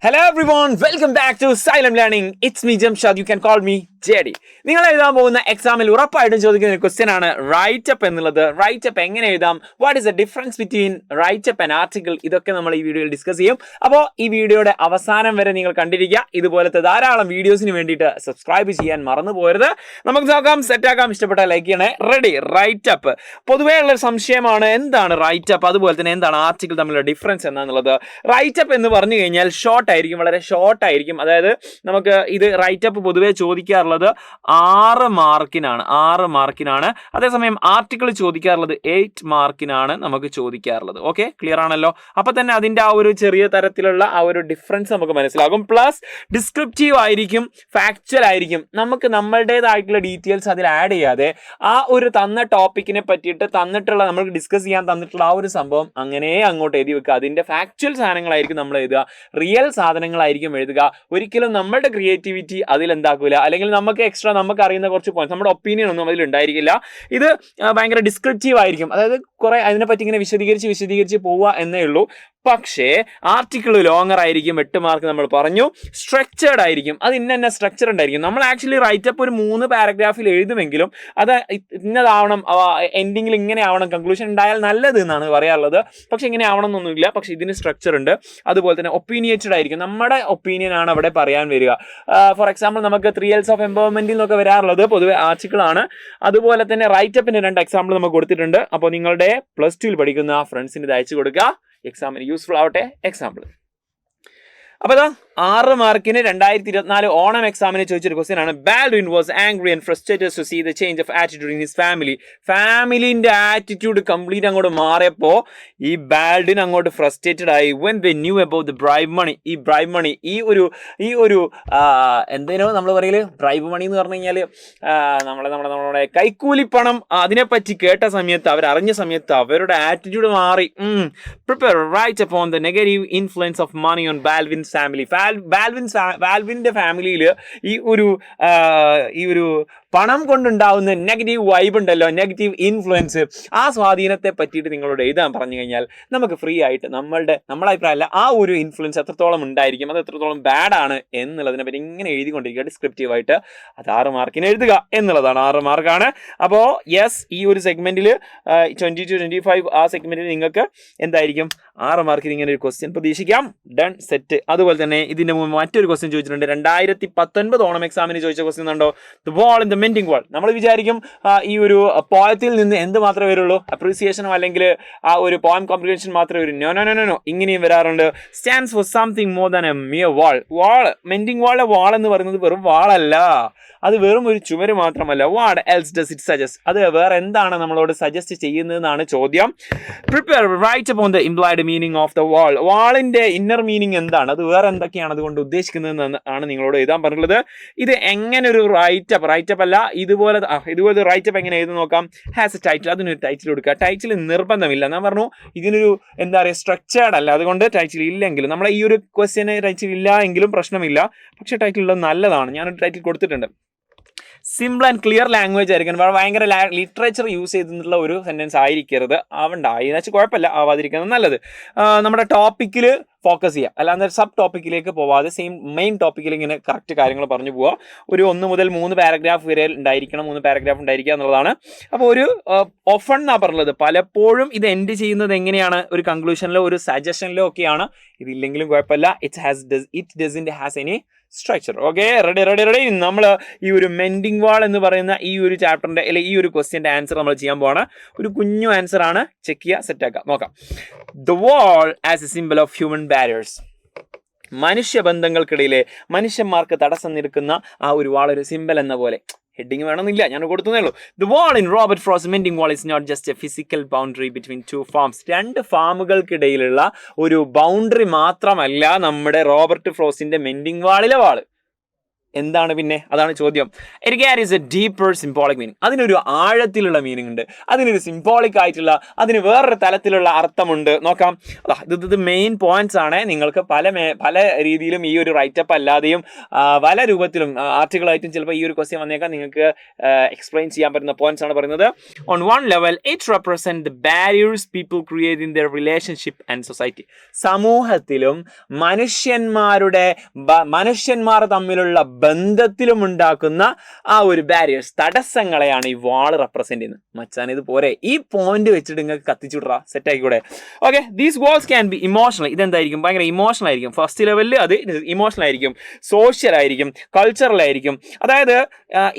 Hello everyone, welcome back to Silent Learning. It's me Jamshad, you can call me JD. നിങ്ങൾ എഴുതാൻ പോകുന്ന എക്സാമിൽ ഉറപ്പായിട്ടും ചോദിക്കുന്ന ഒരു ക്വസ്റ്റ്യൻ ആണ് റൈറ്റ് അപ്പ് എന്നുള്ളത്. റൈറ്റ് അപ്പ് എങ്ങനെ എഴുതാം, what is the difference between write up and article, ഇതൊക്കെ നമ്മൾ ഈ വീഡിയോയിൽ ഡിസ്കസ് ചെയ്യും. അപ്പോൾ ഈ വീഡിയോയുടെ അവസാനം വരെ നിങ്ങൾ കണ്ടിരിക്കുക. ഇതുപോലത്തെ ധാരാളം വീഡിയോസിന് വേണ്ടിയിട്ട് സബ്സ്ക്രൈബ് ചെയ്യാൻ മറന്നു പോകരുത്. നമുക്ക് നോക്കാം, സെറ്റാക്കാം. ഇഷ്ടപ്പെട്ട ലൈക്ക് ചെയ്യണേ. റെഡി. റൈറ്റ് അപ്പ് പൊതുവേ ഉള്ള സംശയമാണ്, എന്താണ് റൈറ്റ് അപ്പ്, അതുപോലെ തന്നെ എന്താണ് ആർട്ടിക്കിൾ തമ്മിലുള്ള ഡിഫറൻസ് എന്നാന്നുള്ളത്. റൈറ്റ് അപ്പ് എന്ന് പറഞ്ഞു കഴിഞ്ഞാൽ ഷോർട്ട് ആയിരിക്കും, വളരെ ഷോർട്ട് ആയിരിക്കും. അതായത് നമുക്ക് ഇത് റൈറ്റ് അപ്പ് പൊതുവേ ചോദിക്കാറുള്ളത് 6 മാർക്കിനാണ്. അതേസമയം ആർട്ടിക്കിൾ ചോദിക്കാറുള്ളത് 8 മാർക്കിനാണ് നമുക്ക് ചോദിക്കാറുള്ളത്. ഓക്കെ, ക്ലിയർ ആണല്ലോ? അപ്പൊ തന്നെ അതിന്റെ ആ ഒരു ചെറിയ തരത്തിലുള്ള ആ ഒരു ഡിഫറൻസ് നമുക്ക് മനസ്സിലാകും. പ്ലസ് ഡിസ്ക്രിപ്റ്റീവ് ആയിരിക്കും, ഫാക്ച്വൽ ആയിരിക്കും. നമുക്ക് നമ്മളുടേതായിട്ടുള്ള ഡീറ്റെയിൽസ് അതിൽ ആഡ് ചെയ്യാതെ ആ ഒരു തന്ന ടോപ്പിക്കിനെ പറ്റിയിട്ട് തന്നിട്ടുള്ള, നമുക്ക് ഡിസ്കസ് ചെയ്യാൻ തന്നിട്ടുള്ള ആ ഒരു സംഭവം അങ്ങനെ അങ്ങോട്ട് എഴുതി വെക്കുക. അതിന്റെ ഫാക്ച്വൽ സാധനങ്ങളായിരിക്കും നമ്മൾ എഴുതുക, റിയൽ സാധനങ്ങളായിരിക്കും എഴുതുക. ഒരിക്കലും നമ്മളുടെ ക്രിയേറ്റിവിറ്റി അതിൽ എന്താക്കൂല, അല്ലെങ്കിൽ നമുക്ക് എക്സ്ട്രാ നമുക്ക് അറിയുന്ന കുറച്ച് പോയിന്റ്സ്, നമ്മുടെ ഒപ്പീനിയൻ ഒന്നും അതിൽ ഉണ്ടായിരിക്കില്ല. ഇത് ഭയങ്കര ഡിസ്ക്രിപ്റ്റീവ് ആയിരിക്കും. അതായത് കുറെ അതിനെപ്പറ്റി ഇങ്ങനെ വിശദീകരിച്ച് പോവുക എന്നേ ഉള്ളൂ. പക്ഷേ ആർട്ടിക്കിൾ ലോങ്ങർ ആയിരിക്കും, 8 മാർക്ക് നമ്മൾ പറഞ്ഞു. സ്ട്രക്ചേർഡ് ആയിരിക്കും, അത് ഇന്ന സ്ട്രക്ചർ ഉണ്ടായിരിക്കും. നമ്മൾ ആക്ച്വലി റൈറ്റ് അപ്പ് ഒരു 3 പാരഗ്രാഫിൽ എഴുതുമെങ്കിലും അത് ഇന്നതാവണം, എൻഡിങ്ങിൽ ഇങ്ങനെ ആവണം, കൺക്ലൂഷൻ ഉണ്ടായാൽ നല്ലത് എന്നാണ് പറയാറുള്ളത്. പക്ഷെ ഇങ്ങനെ ആവണം എന്നൊന്നുമില്ല. പക്ഷെ ഇതിന് സ്ട്രക്ചർ ഉണ്ട്. അതുപോലെ തന്നെ ഒപ്പീനിയേറ്റഡ് ആയിരിക്കും, നമ്മുടെ ഒപ്പീനിയൻ ആണ് അവിടെ പറയാൻ വരിക. ഫോർ എക്സാമ്പിൾ നമുക്ക് 3 L's of Empowerment എന്നൊക്കെ വരാറുള്ളത് പൊതുവെ ആർട്ടിക്കിൾ ആണ്. അതുപോലെ തന്നെ റൈറ്റ് അപ്പിന് 2 എക്സാമ്പിൾ നമുക്ക് കൊടുത്തിട്ടുണ്ട്. അപ്പോൾ നിങ്ങളുടെ +2 പഠിക്കുന്ന ഫ്രണ്ട്സിന് ഇത് അയച്ചു കൊടുക്കുക, എക്സാമിന് യൂസ്ഫുൾ ആവട്ടെ. എക്സാമ്പിൾ അപ്പോൾ 6 മാർക്കിന് 2024 ഓണം എക്സാമിന് ചോദിച്ചൊരു ക്വസ്റ്റ്യൻ ആണ്. Baldwin was angry and frustrated to see the change of attitude in his family. ഫാമിലിന്റെ ആറ്റിറ്റ്യൂഡ് കംപ്ലീറ്റ് അങ്ങോട്ട് മാറിയപ്പോൾ ഈ ബാൽഡ്വിൻ അങ്ങോട്ട് ഫ്രസ്ട്രേറ്റഡ് ആയി. When they knew about the bribe money. ഈ ബ്രൈബ് മണി, ഈ ഒരു എന്തേനോ നമ്മൾ പറയല്, ബ്രൈബ് മണി എന്ന് പറഞ്ഞു കഴിഞ്ഞാൽ നമ്മുടെ കൈക്കൂലിപ്പണം, അതിനെപ്പറ്റി കേട്ട സമയത്ത്, അവരറിഞ്ഞ സമയത്ത് അവരുടെ ആറ്റിറ്റ്യൂഡ് മാറി. Prepare write upon the negative influence of money on Baldwin family. ബാൽവിന്റെ ഫാമിലിയിൽ ഈ ഒരു പണം കൊണ്ടുണ്ടാവുന്ന നെഗറ്റീവ് വൈബ് ഉണ്ടല്ലോ, നെഗറ്റീവ് ഇൻഫ്ലുവൻസ്, ആ സ്വാധീനത്തെ പറ്റിയിട്ട് നിങ്ങളോട് എഴുതാൻ പറഞ്ഞു കഴിഞ്ഞാൽ നമുക്ക് ഫ്രീ ആയിട്ട് നമ്മളെ അഭിപ്രായമല്ല, ആ ഒരു ഇൻഫ്ലുവൻസ് എത്രത്തോളം ഉണ്ടായിരിക്കും, അത് എത്രത്തോളം ബാഡ് ആണ് എന്നുള്ളതിനെ പറ്റി ഇങ്ങനെ എഴുതിക്കൊണ്ടിരിക്കുക ഡിസ്ക്രിപ്റ്റീവ് ആയിട്ട്. അത് 6 മാർക്കിന് എഴുതുക എന്നുള്ളതാണ്. 6 മാർക്കാണ്. അപ്പോൾ യെസ്, ഈ ഒരു സെഗ്മെന്റിൽ 22-25 ആ സെഗ്മെന്റിൽ നിങ്ങൾക്ക് എന്തായിരിക്കും 6 മാർക്കിന് ഇങ്ങനെ ഒരു ക്വസ്റ്റ്യൻ പ്രതീക്ഷിക്കാം. Done, set. അതുപോലെ തന്നെ ഇതിന്റെ മുമ്പ് മറ്റൊരു ക്വസ്റ്റ്യൻ ചോദിച്ചിട്ടുണ്ട്. 2019 ഓണം എക്സാമിന് ചോദിച്ച ക്വസ്റ്റ്യൻ ഉണ്ടോ, the wall in the mending wall. നമ്മൾ വിചാരിക്കും ഈ ഒരു പോയത്തിൽ നിന്ന് എന്ത് മാത്രമേ വരുള്ളൂ, അപ്രീസിയേഷനോ അല്ലെങ്കിൽ ആ ഒരു പോയം കോംപ്രിഹെൻഷൻ മാത്രമേ വരൂ. നോ, ഇങ്ങനെയും വരാറുണ്ട്. Stands for something more than a mere wall. Mending വാളിലെ വാൾ എന്ന് പറയുന്നത് വെറും വാളല്ല, അത് വെറും ഒരു ചുമര് മാത്രമല്ല. What else does it suggest, അത് വേറെ എന്താണ് നമ്മളോട് സജസ്റ്റ് ചെയ്യുന്നതെന്നാണ് ചോദ്യം. Prepare write upon the implied meaning of the wall. വാളിന്റെ ഇന്നർ മീനിങ് എന്താണ്, അത് വേറെ എന്തൊക്കെയാണ് അതുകൊണ്ട് ഉദ്ദേശിക്കുന്നതെന്ന് ആണ് നിങ്ങളോട് എഴുതാൻ പറഞ്ഞിട്ടുള്ളത്. ഇത് എങ്ങനെ ഒരു റൈറ്റ് അപ്പ് അല്ല, ഇതുപോലെ റൈറ്റ് അപ്പ് എങ്ങനെ എഴുതി നോക്കാം. ഹാസ് എ ടൈറ്റിൽ, അതിനൊരു ടൈറ്റിൽ കൊടുക്കുക. ടൈറ്റിൽ നിർബന്ധമില്ല. ഞാൻ പറഞ്ഞു ഇതിനൊരു എന്താ പറയുക, സ്ട്രക്ചേർഡ് അല്ല, അതുകൊണ്ട് ടൈറ്റിൽ ഇല്ലെങ്കിലും, നമ്മളെ ഈ ഒരു ക്വസ്റ്റ്യന് ടൈറ്റിൽ ഇല്ല എങ്കിലും പ്രശ്നമില്ല. പക്ഷേ ടൈറ്റിൽ ഉള്ളത് നല്ലതാണ്. ഞാനൊരു ടൈറ്റിൽ കൊടുത്തിട്ടുണ്ട്. സിമ്പിൾ ആൻഡ് ക്ലിയർ ലാംഗ്വേജ് ആയിരിക്കണം. ഭയങ്കര ലിറ്ററേച്ചർ യൂസ് ചെയ്തിട്ടുള്ള ഒരു സെന്റൻസ് ആയിരിക്കരുത്. അതിനെച്ച് കുഴപ്പമില്ല, ആവാതിരിക്കുന്നത് നല്ലത്. നമ്മുടെ ടോപ്പിക്കിൽ ഫോക്കസ് ചെയ്യുക, അല്ലാതെ സബ് ടോപ്പിക്കിലേക്ക് പോവാതെ മെയിൻ ടോപ്പിക്കിൽ ഇങ്ങനെ കറക്റ്റ് കാര്യങ്ങൾ പറഞ്ഞു പോവുക. ഒരു 1 മുതൽ 3 പാരഗ്രാഫ് വരെ ഉണ്ടായിരിക്കണം, 3 പാരഗ്രാഫ് ഉണ്ടായിരിക്കുക എന്നുള്ളതാണ്. അപ്പോൾ ഒരു ഓഫൺ എന്നാണ് പറഞ്ഞത്. പലപ്പോഴും ഇത് എൻഡ് ചെയ്യുന്നത് എങ്ങനെയാണ്, ഒരു കൺക്ലൂഷനിലോ ഒരു സജഷനിലോ ഒക്കെയാണ്. ഇതില്ലെങ്കിലും കുഴപ്പമില്ല. It doesn't has any structure. Okay, ready. നമ്മൾ ഈ ഒരു മെൻഡിങ് വാൾ എന്ന് പറയുന്ന ഈ ഒരു ചാപ്റ്ററിന്റെ അല്ലെങ്കിൽ ഈ ഒരു ക്വസ്റ്റ്യന്റെ ആൻസർ നമ്മൾ ചെയ്യാൻ പോവാണ്. ഒരു കുഞ്ഞു ആൻസർ ആണ്, ചെക്ക് ചെയ്യുക, സെറ്റാക്കുക, നോക്കാം. The wall as a symbol of human barriers. മനുഷ്യബന്ധങ്ങൾക്കിടയിലെ മനുഷ്യന്മാർക്ക് തടസ്സം നിൽക്കുന്ന ആ ഒരു വാൾ ഒരു സിംബൽ എന്ന പോലെ. ഹെഡിങ് വേണമെന്നില്ല, ഞാൻ കൊടുത്തതേ ഉള്ളൂ. The wall in Robert Frost Mending Wall is not just a physical boundary between 2 farms. 2 ഫാമുകൾക്കിടയിലുള്ള ഒരു ബൗണ്ടറി മാത്രമല്ല നമ്മുടെ റോബർട്ട് ഫ്രോസ്റ്റിന്റെ മെൻഡിങ് വാളിലെ വാള്. എന്താണ് പിന്നെ? അതാണ് ചോദ്യം. It carries A deeper symbolic meaning. അതിനൊരു ആഴത്തിലുള്ള മീനിങ് ഉണ്ട്, അതിനൊരു സിംബോളിക് ആയിട്ടുള്ള, അതിന് വേറൊരു തലത്തിലുള്ള അർത്ഥമുണ്ട്. നോക്കാം, ഇത് മെയിൻ പോയിന്റ്സ് ആണ്. നിങ്ങൾക്ക് പല രീതിയിലും ഈ ഒരു റൈറ്റപ്പ് അല്ലാതെയും പല രൂപത്തിലും ആർട്ടിക്കിളായിട്ടും ചിലപ്പോൾ ഈ ഒരു ക്വസ്റ്റ്യൻ വന്നേക്കാം. നിങ്ങൾക്ക് എക്സ്പ്ലെയിൻ ചെയ്യാൻ പറ്റുന്ന പോയിന്റ്സ് ആണ് പറയുന്നത്. On one level it represent the barriers people create in there relationship and society. സമൂഹത്തിലും മനുഷ്യന്മാർ തമ്മിലുള്ള ബന്ധത്തിലും ഉണ്ടാക്കുന്ന ആ ഒരു ബാരിയേഴ്സ്, തടസ്സങ്ങളെയാണ് ഈ വാൾ റെപ്രസെന്റ് ചെയ്യുന്നത്. മച്ചാൻ ഇത് പോരെ, ഈ പോയിന്റ് വെച്ചിട്ട് നിങ്ങൾക്ക് കത്തിച്ചുവിടാ, സെറ്റ് ആയിക്കൂടെ? Okay, these walls can be emotional. ഇതെന്തായിരിക്കും? ഭയങ്കര ഇമോഷണൽ ആയിരിക്കും. ഫസ്റ്റ് ലെവലിൽ അത് ഇമോഷണൽ ആയിരിക്കും, സോഷ്യൽ ആയിരിക്കും, കൾച്ചറൽ ആയിരിക്കും. അതായത്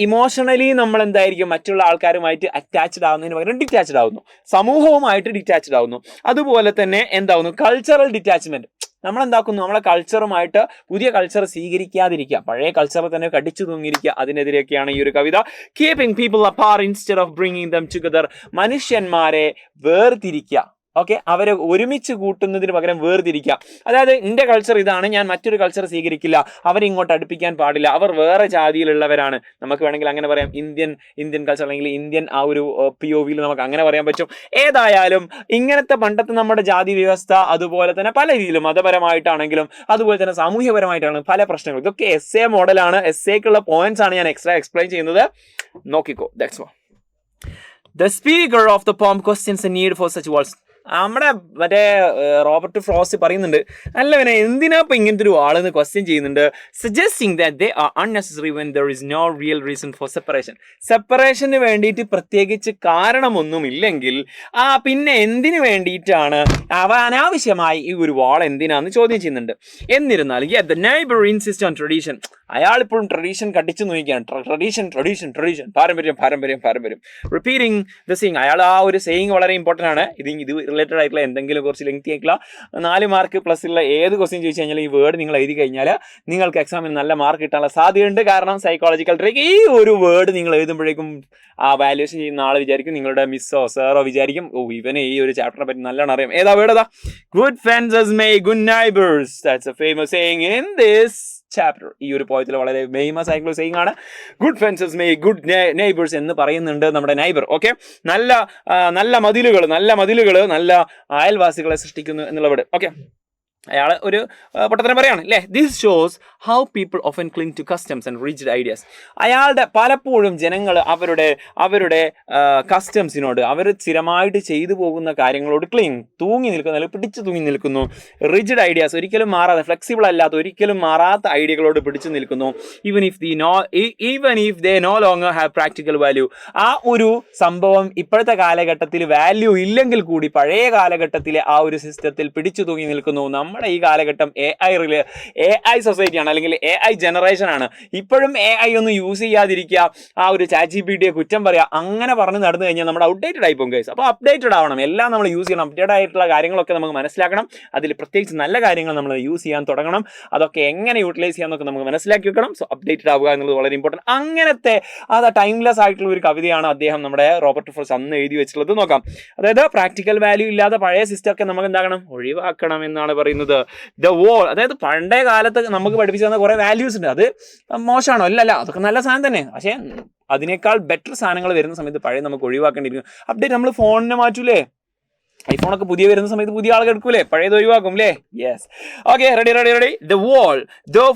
ഇമോഷണലി നമ്മൾ എന്തായിരിക്കും, മറ്റുള്ള ആൾക്കാരുമായിട്ട് അറ്റാച്ച്ഡ് ആവുന്നതിന് പകരം ഡിറ്റാച്ച്ഡ് ആവുന്നു, സമൂഹവുമായിട്ട് ഡിറ്റാച്ച്ഡ് ആവുന്നു. അതുപോലെ തന്നെ എന്താവുന്നു? Cultural detachment. നമ്മളെന്താക്കുന്നു? നമ്മളെ കൾച്ചറുമായിട്ട് പുതിയ കൾച്ചർ സ്വീകരിക്കാതിരിക്കുക, പഴയ കൾച്ചറിൽ തന്നെ കടിച്ചു തൂങ്ങിയിരിക്കുക. അതിനെതിരെയൊക്കെയാണ് ഈ ഒരു കവിത. Keeping people apart instead of bringing them together. മനുഷ്യന്മാരെ വേർതിരിക്കുക. ഓക്കെ, അവരെ ഒരുമിച്ച് കൂട്ടുന്നതിന് പകരം വേർതിരിക്കുക. അതായത് എൻ്റെ കൾച്ചർ ഇതാണ്, ഞാൻ മറ്റൊരു കൾച്ചർ സ്വീകരിക്കില്ല, അവരെ ഇങ്ങോട്ട് അടുപ്പിക്കാൻ പാടില്ല, അവർ വേറെ ജാതിയിലുള്ളവരാണ്. നമുക്ക് വേണമെങ്കിൽ അങ്ങനെ പറയാം, ഇന്ത്യൻ കൾച്ചർ അല്ലെങ്കിൽ ഇന്ത്യൻ ആ ഒരു POVയിൽ നമുക്ക് അങ്ങനെ പറയാൻ പറ്റും. ഏതായാലും ഇങ്ങനത്തെ പണ്ടത്തെ നമ്മുടെ ജാതി വ്യവസ്ഥ, അതുപോലെ തന്നെ പല രീതിയിലും മതപരമായിട്ടാണെങ്കിലും അതുപോലെ തന്നെ സാമൂഹ്യപരമായിട്ടാണെങ്കിലും പല പ്രശ്നങ്ങളും, ഇതൊക്കെ essay മോഡലാണ്. എസ്സേക്കുള്ള പോയിന്റ്സ് ആണ് ഞാൻ എക്സ്ട്രാ എക്സ്പ്ലെയിൻ ചെയ്യുന്നത്. നോക്കിക്കോ. That's all. The speaker of the poem questions the need for such walls. നമ്മുടെ മറ്റേ റോബർട്ട് ഫ്രോസ്റ്റ് പറയുന്നുണ്ട്, അല്ലവനെ എന്തിനാ ഇപ്പം ഇങ്ങനത്തെ ഒരു ആളെന്ന് ക്വസ്റ്റ്യൻ ചെയ്യുന്നുണ്ട്. Suggesting that they are unnecessary when there is no real reason for separation. സെപ്പറേഷന് വേണ്ടിയിട്ട് പ്രത്യേകിച്ച് കാരണമൊന്നുമില്ലെങ്കിൽ പിന്നെ എന്തിനു വേണ്ടിയിട്ടാണ് അനാവശ്യമായി ഈ ഒരു വാൾ എന്തിനാന്ന് ചോദ്യം ചെയ്യുന്നുണ്ട്. എന്നിരുന്നാലും the neighbour insist on tradition. അയാൾ ഇപ്പോഴും ട്രഡീഷൻ കടിച്ചു നോക്കിയാണ്. ട്രഡീഷൻ, പാരമ്പര്യം. Repeating the saying. അയാൾ ആ ഒരു സെയിങ് വളരെ ഇമ്പോർട്ടൻ്റ് ആണ്. ഇത് റിലേറ്റഡ് ആയിട്ടുള്ള എന്തെങ്കിലും കുറച്ച് ലെങ്തി ആയിട്ടുള്ള 4 മാർക്ക് പ്ലസ് ഉള്ള ഏത് ക്വസ്റ്റ്യൻ ചോദിച്ചു കഴിഞ്ഞാൽ ഈ വേർഡ് നിങ്ങൾ എഴുതി കഴിഞ്ഞാൽ നിങ്ങൾക്ക് എക്സാമിന് നല്ല മാർക്ക് കിട്ടാനുള്ള സാധ്യതയുണ്ട്. കാരണം സൈക്കോളജിക്കൽ ട്രിക്ക്, ഈ ഒരു വേർഡ് നിങ്ങൾ എഴുതുമ്പോഴേക്കും ആ വാല്യുവേഷൻ ചെയ്യുന്ന ആൾ വിചാരിക്കും, നിങ്ങളുടെ മിസ്സോ സാറോ വിചാരിക്കും, ഇവനെ ഈ ഒരു ചാപ്റ്ററിനെ പറ്റി നല്ലോണം അറിയാം. ഏതാ വേർഡ്? ഏതാ? Good fences make good neighbours. That's a famous saying in this chapter. ഈ ഒരു പോയത്തിൽ വളരെ ഫേമസ് ആയിട്ടുള്ള സെയിങ് ആണ്. Good fences make good neighbours എന്ന് പറയുന്നുണ്ട് നമ്മുടെ നൈബർ. ഓക്കെ, നല്ല മതിലുകൾ നല്ല അയൽവാസികളെ സൃഷ്ടിക്കുന്നു എന്നുള്ള വേർഡ്. ഓക്കെ, അയാൾ ഒരു പൊട്ടത്തരം പറയാണ് അല്ലേ. This shows how people often cling to customs and rigid ideas. അയാളുടെ പലപ്പോഴും ജനങ്ങൾ അവരുടെ കസ്റ്റംസിനോട്, അവർ സ്ഥിരമായിട്ട് ചെയ്തു പോകുന്ന കാര്യങ്ങളോട് തൂങ്ങി നിൽക്കുന്നു, അല്ലെങ്കിൽ പിടിച്ചു തൂങ്ങി നിൽക്കുന്നു. റിജിഡ് ഐഡിയാസ്, ഒരിക്കലും മാറാതെ, ഫ്ലെക്സിബിൾ അല്ലാത്ത, ഒരിക്കലും മാറാത്ത ഐഡിയകളോട് പിടിച്ചു നിൽക്കുന്നു. Even if they know longer have practical value. ആ ഒരു സംഭവം ഇപ്പോഴത്തെ കാലഘട്ടത്തിൽ വാല്യൂ ഇല്ലെങ്കിൽ കൂടി പഴയ കാലഘട്ടത്തിലെ ആ ഒരു സിസ്റ്റത്തിൽ പിടിച്ചു തൂങ്ങി നിൽക്കുന്നു. നമ്മുടെ ഈ കാലഘട്ടം AI സൊസൈറ്റിയാണ്, അല്ലെങ്കിൽ AI ജനറേഷൻ ആണ്. ഇപ്പോഴും AI ഒന്നും യൂസ് ചെയ്യാതിരിക്കുക, ആ ഒരു ChatGPT കുറ്റം പറയുക, അങ്ങനെ പറഞ്ഞ് നടന്നു കഴിഞ്ഞാൽ നമ്മുടെ ഔട്ട്ഡേറ്റഡ് ആയി പോകും ഗൈസ്. അപ്പോൾ അപ്ഡേറ്റഡ് ആവണം, എല്ലാം നമ്മൾ യൂസ് ചെയ്യണം. അപ്ഡേറ്റഡ് ആയിട്ടുള്ള കാര്യങ്ങളൊക്കെ നമുക്ക് മനസ്സിലാക്കണം. അതിൽ പ്രത്യേകിച്ച് നല്ല കാര്യങ്ങൾ നമ്മൾ യൂസ് ചെയ്യാൻ തുടങ്ങണം. അതൊക്കെ എങ്ങനെ യൂട്ടിലൈസ് ചെയ്യാമെന്നൊക്കെ നമുക്ക് മനസ്സിലാക്കി വെക്കണം. സോ അപ്ഡേറ്റഡ് ആവുക എന്നുള്ളത് വളരെ ഇമ്പോർട്ടൻറ്റ്. അങ്ങനത്തെ ടൈംലെസ് ആയിട്ടുള്ള ഒരു കവിതയാണ് അദ്ദേഹം, നമ്മുടെ റോബർട്ട് ഫ്രോസ്റ്റ് അന്ന് എഴുതി വെച്ചിട്ടുള്ളത്. നോക്കാം. അതായത് പ്രാക്ടിക്കൽ വാല്യൂ ഇല്ലാതെ പഴയ സിസ്റ്റം ഒക്കെ നമുക്ക് എന്താക്കണം, ഒഴിവാക്കണം എന്നാണ് പറയുന്നത്. ദ വോൾ, അതായത് പണ്ടേ കാലത്ത് നമുക്ക് പഠിപ്പിച്ചു തന്ന കുറെ വാല്യൂസ് ഉണ്ട്. അത് മോശമാണോ? അല്ലല്ല, അതൊക്കെ നല്ല സാധനം തന്നെ. പക്ഷേ അതിനേക്കാൾ ബെറ്റർ സാധനങ്ങൾ വരുന്ന സമയത്ത് പഴയ നമുക്ക് ഒഴിവാക്കേണ്ടിയിരിക്കും. അപ്ഡേറ്റ് നമ്മൾ ഫോണിനെ മാറ്റൂലേ, ഐഫോണൊക്കെ പുതിയ വരുന്ന സമയത്ത് പുതിയ ആളുകൾ എടുക്കൂലേ, പഴയത് ഒഴിവാക്കും അല്ലേ? Yes. Okay, ready. The wall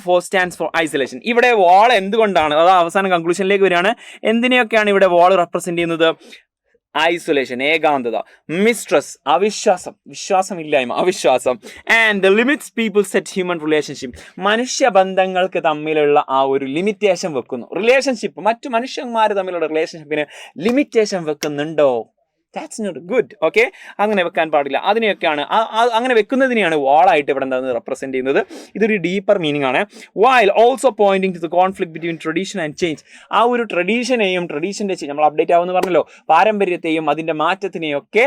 for stands for isolation. ഇവിടെ വാൾ എന്തുകൊണ്ടാണ്, അത് അവസാന കൺക്ലൂഷനിലേക്ക് വരികയാണ്. എന്തിനെയൊക്കെയാണ് ഇവിടെ വാൾ റെപ്രസെന്റ് ചെയ്യുന്നത്? ഐസൊലേഷൻ, ഏകാന്തത, മിസ്ട്രസ്, വിശ്വാസമില്ലായ്മ, and the limits people set human relationship. മനുഷ്യബന്ധങ്ങൾക്ക് തമ്മിലുള്ള ആ ഒരു ലിമിറ്റേഷൻ വെക്കുന്നു. മറ്റു മനുഷ്യന്മാർ തമ്മിലുള്ള റിലേഷൻഷിപ്പിന് ലിമിറ്റേഷൻ വെക്കുന്നുണ്ടോ? That's not good. ഓക്കെ, അങ്ങനെ വെക്കാൻ പാടില്ല. അതിനെയൊക്കെയാണ്, അങ്ങനെ വെക്കുന്നതിനെയാണ് വാളായിട്ട് ഇവിടെ എന്താണെന്ന് റെപ്രസെന്റ് ചെയ്യുന്നത്. ഇതൊരു ഡീപ്പർ മീനിങ് ആണ്. While also pointing to the conflict between tradition and change. ആ ഒരു ട്രഡീഷൻ്റെ നമ്മൾ അപ്ഡേറ്റ് ആവുമെന്ന് പറഞ്ഞല്ലോ, പാരമ്പര്യത്തെയും അതിൻ്റെ മാറ്റത്തിനെയും ഒക്കെ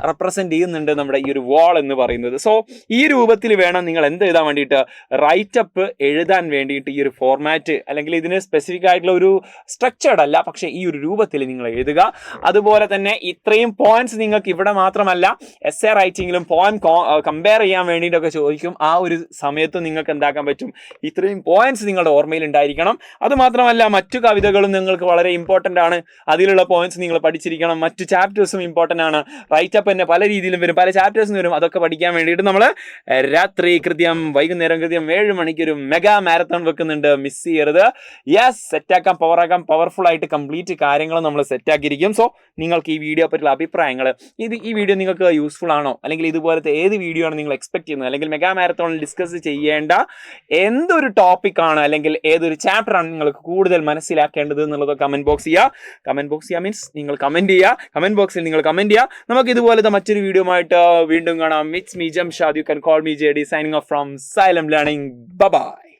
റെപ്രസെന്റ് ചെയ്യുന്നുണ്ട് നമ്മുടെ ഈ ഒരു വാൾ എന്ന് പറയുന്നത്. സോ ഈ രൂപത്തിൽ വേണം നിങ്ങൾ എന്ത് എഴുതാൻ വേണ്ടിയിട്ട്, റൈറ്റപ്പ് എഴുതാൻ വേണ്ടിയിട്ട്. ഈ ഒരു ഫോർമാറ്റ്, അല്ലെങ്കിൽ ഇതിന് സ്പെസിഫിക് ആയിട്ടുള്ള ഒരു സ്ട്രക്ചേർഡ് അല്ല, പക്ഷേ ഈ ഒരു രൂപത്തിൽ നിങ്ങൾ എഴുതുക. അതുപോലെ തന്നെ ഇത്രയും ഇത്രയും പോയിന്റ്സ് നിങ്ങൾക്ക് ഇവിടെ മാത്രമല്ല essay റൈറ്റിംഗിലും പോയിം കമ്പയർ ചെയ്യാൻ വേണ്ടിയിട്ടൊക്കെ ചോദിക്കും. ആ ഒരു സമയത്ത് നിങ്ങൾക്ക് എന്താക്കാൻ പറ്റും, ഇത്രയും പോയിന്റ്സ് നിങ്ങളുടെ ഓർമ്മയിൽ ഉണ്ടായിരിക്കണം. അത് മാത്രമല്ല മറ്റു കവിതകളും നിങ്ങൾക്ക് വളരെ ഇമ്പോർട്ടൻ്റ് ആണ്. അതിലുള്ള പോയിന്റ്സ് നിങ്ങൾ പഠിച്ചിരിക്കണം. മറ്റു ചാപ്റ്റേഴ്സും ഇമ്പോർട്ടൻ്റ് ആണ്. റൈറ്റപ്പ് തന്നെ പല രീതിയിലും വരും, പല ചാപ്റ്റേഴ്സും വരും. അതൊക്കെ പഠിക്കാൻ വേണ്ടിയിട്ട് നമ്മൾ രാത്രി കൃത്യം വൈകുന്നേരം കൃത്യം 7 മണിക്ക് ഒരു മെഗാ മാരത്തോൺ വെക്കുന്നുണ്ട്. മിസ് ചെയ്യരുത്. യെസ്, സെറ്റാക്കാം, പവറാക്കാം, പവർഫുൾ ആയിട്ട് കംപ്ലീറ്റ് കാര്യങ്ങൾ നമ്മൾ സെറ്റാക്കിയിരിക്കും. സോ നിങ്ങൾക്ക് ഈ വീഡിയോ പറ്റിയുള്ള അഭിപ്രായങ്ങൾ, ഈ വീഡിയോ നിങ്ങൾക്ക് യൂസ്ഫുൾ ആണോ, അല്ലെങ്കിൽ ഇതുപോലത്തെ ഏത് വീഡിയോ ആണ് നിങ്ങൾ എക്സ്പെക്ട് ചെയ്യുന്നത്, അല്ലെങ്കിൽ മെഗാ മാരത്തോണിൽ ഡിസ്കസ് ചെയ്യേണ്ട എന്തൊരു ടോപ്പിക്കാണ് അല്ലെങ്കിൽ ഏതൊരു ചാപ്റ്റർ ആണ് നിങ്ങൾക്ക് കൂടുതൽ മനസ്സിലാക്കേണ്ടത് എന്നുള്ളത് കമന്റ് ബോക്സ് ചെയ്യുക. മീൻസ് നിങ്ങൾ കമന്റ് ചെയ്യുക, കമന്റ് ബോക്സിൽ നിങ്ങൾ കമന്റ് ചെയ്യുക. നമുക്ക് ഇതുപോലത്തെ മറ്റൊരു വീഡിയോ ആയിട്ട് വീണ്ടും കാണാം. It's me Jamshad, you can call me JD, signing off from Xylem Learning. Bye bye.